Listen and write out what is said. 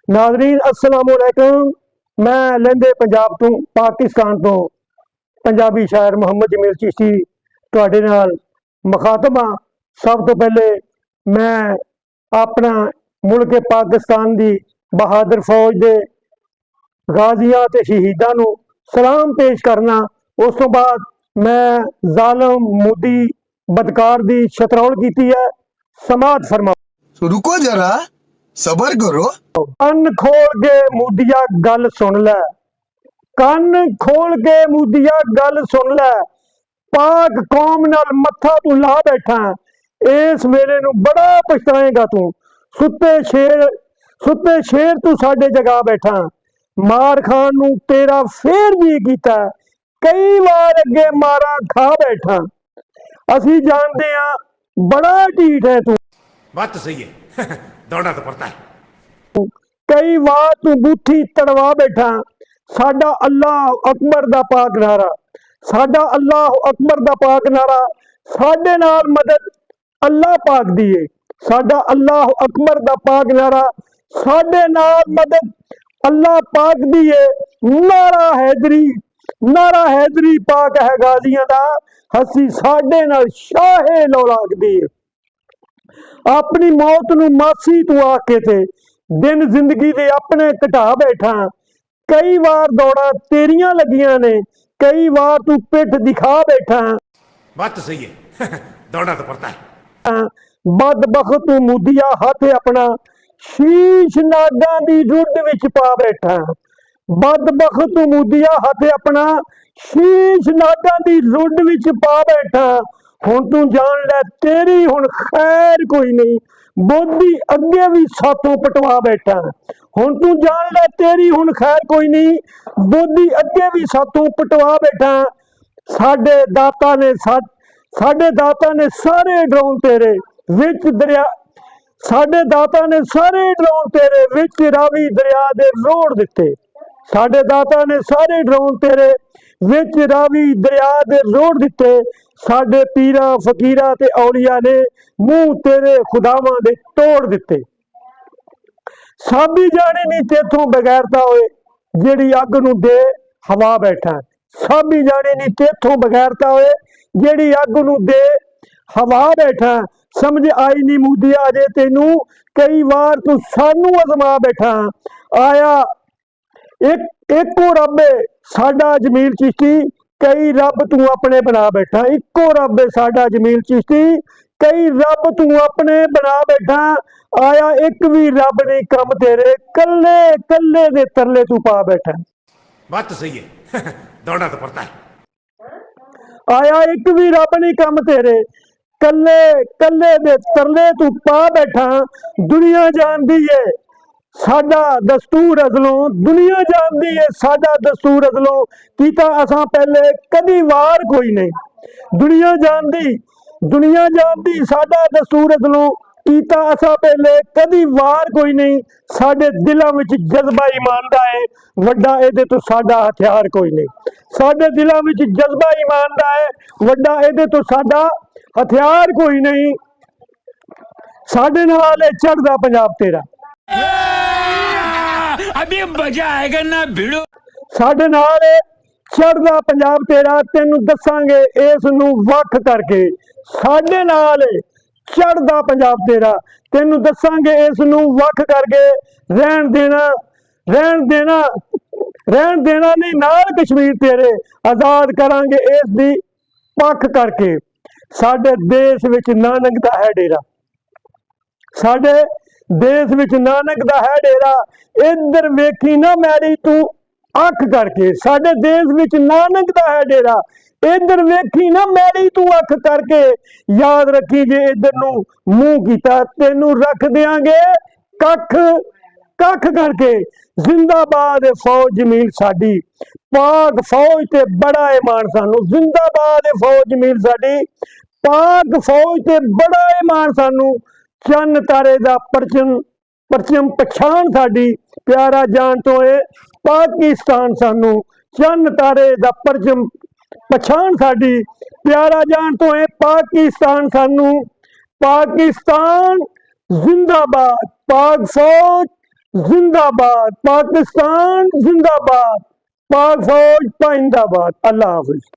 नाज़रीन अस्सलाम वालेकुम। मैं लहंदे पंजाब तो पाकिस्तान तो पंजाबी शायर मुहम्मद जमील चिश्ती तुहाडे नाल मुखातब हाँ। सब तो पहले मैं अपना मुल्क पाकिस्तान की बहादुर फौज के गाजियां ते शहीदां नूं सलाम पेश करना। उस तो बाद मैं जालम मोदी बदकार की छतरौल की है। समात फरमाओ। रुको जरा, सबर करो। कन खोल के मुदिया गल सुन लै, कन खोल के मुदिया गल सुन लै। पाक कौम नाल मत्था तू ला बैठा, इस वेले नूं बड़ा पछताएगा तू। सुते शेर तू साडे जगा बैठा, मार खान नूं तेरा फेर जी कीता, कई बार अगे मारा खा बैठा। असी जानते हैं बड़ा ढीठ है तू। बात तो सही है दौड़ना तो पड़ता है। कई बार तू बूथी तड़वा बैठा, साडा अल्लाह अकबर दा पाक नारा, साडा अल्लाह अकबर दा पाक नारा, साडे नाल मदद अल्लाह पाक दी है। साडा अल्लाह अकबर दा पाक नारा, साडे नाल मदद अल्लाह पाक दी है। नारा हैदरी पाक है गाजियां दा, हसी साडे नाल शाहे लौलाक दी है। अपनी मौत नूं मासी तू आके थे, दिन जिंदगी दे अपने घटा बैठा। कई बार दौड़ा तेरियां लगियां ने, कई बार तू पिठ दिखा बैठा। बात तो सही है दौड़ना तो पड़ता है। बदबख्त तू मुदिया हाथ अपना शीश नागा दी रुड विच पा बैठा। बदबख्त तू मुदिया हाथ अपना शीश नागा दी रुड विच पा बैठा। हुण तू जान लै तेरी हुण खैर कोई नहीं, बोधी अगे भी सातों पटवा बैठा। हुण तू जान लै तेरी हुण खैर कोई नहीं, बोधी अगे भी सातों पटवा बैठा। साडे दाता ने सारे ड्रोन तेरे विच दरिया, साडे दाता ने सारे ड्रोन तेरे विच रावी दरिया दे रोड़ दिते। साडे दाता ने सारे ड्रोन तेरे विच रावी दरिया दे रोड़ दिते। साडे पीरा फकीरा ते औलिया ने मुंह तेरे खुदावां दे तोड़ दिते। साबी जाने नहीं तेथों बगैरता होए, जेड़ी अग नूं दे हवा बैठा। साबी जाने नहीं तेथों बगैरता होए, जेड़ी अग नूं दे हवा बैठा। समझ आई नहीं मुदिया अजे तेनू, कई बार तू सानू अजमा बैठा। आया एको रब साडा जमील चिश्ती, कई रब तू अपने बना बैठा। इको रब साडा जमील चिश्ती, कई रब तू अपने बना बैठा। आया एक भी रब नहीं कम तेरे, कल्ले कल्ले दे तरले तू पा बैठा। बात तो सही है दौड़ना तो पड़ता है। आया एक भी रब नहीं कम तेरे, कल्ले कल्ले दे तरले तू पा बैठा। दुनिया जानदी है साडा दस्तूर अजलों, दुनिया जानदी है साडा दस्तूर अजलों, कीता असां पहले कदी वार कोई नहीं। दुनिया जानदी साडा दस्तूर अजलों, कीता असां पहले कदी वार कोई नहीं। साडे दिलां विच जज्बा ईमान दा है, वड्डा इहदे तो साडा हथियार कोई नहीं। साडे दिलां विच जज्बा ईमान दा है, वड्डा इहदे तो साडा हथियार कोई नहीं। साडे नाल चढ़दा पंजाब तेरा, अभी मजा आएगा ना भिड़ो। साडे नाल चढ़दा पंजाब तेरा, तेनू दसांगे इस नू वख करके। साडे नाल चढ़दा पंजाब तेरा, तेनू दसांगे इस नू वख करके। रहन देना नहीं नाल कश्मीर तेरे, आजाद करांगे इस दी पख करके। साडे देश विच नानक दा है डेरा, साडे देश विच नानक दा है डेरा। इधर वेखी ना मैरी तू अख करके, साडे देश विच नानक दा है डेरा। इधर वेखी ना मैरी तू अख करके, याद रखी जे इधर नू मुंह कीता तेनू रख देंगे कख कख करके। जिंदाबाद फौज जमील साडी, पाक फौज ते बड़ा ईमान सानू। जिंदाबाद फौज जमील साडी, पाक फौज ते बड़ा ईमान सानू। चन्न तारे दा परचम पछाण साडी, प्यारा जान तो है पाकिस्तान सानू। चन्न तारे दा परचम पछाण साडी, प्यारा जान तो है पाकिस्तान सानू। पाकिस्तान जिंदाबाद, पाक फौज जिंदाबाद पाकिस्तान, जिंदाबाद पाक फौज पाइंदाबाद। अल्लाह हाफिज।